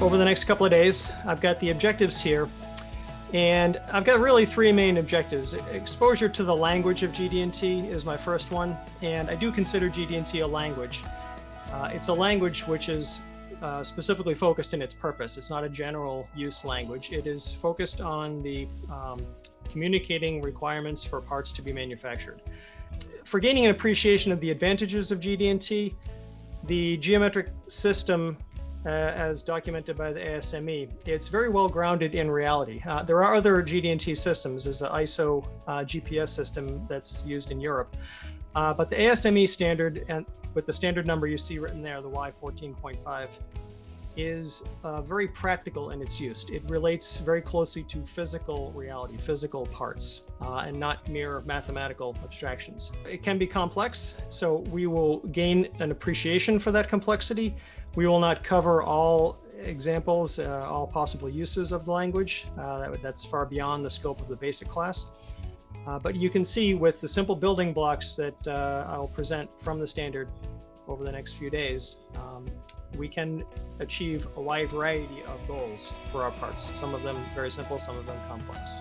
over the next couple of days. I've got the objectives here, and I've got really three main objectives. Exposure to the language of GD&T is my first one, and I do consider GD&T a language. It's a language which is specifically focused in its purpose. It's not a general use language. It is focused on the communicating requirements for parts to be manufactured. For gaining an appreciation of the advantages of GD&T, the geometric system as documented by the ASME, it's very well grounded in reality. There are other GD&T systems. There's an ISO GPS system that's used in Europe. But the ASME standard, and with the standard number you see written there, the Y14.5, is very practical in its use. It relates very closely to physical reality, physical parts, and not mere mathematical abstractions. It can be complex, so we will gain an appreciation for that complexity. We will not cover all examples, all possible uses of the language. That's far beyond the scope of the basic class. But you can see with the simple building blocks that I'll present from the standard over the next few days, we can achieve a wide variety of goals for our parts. Some of them very simple, some of them complex.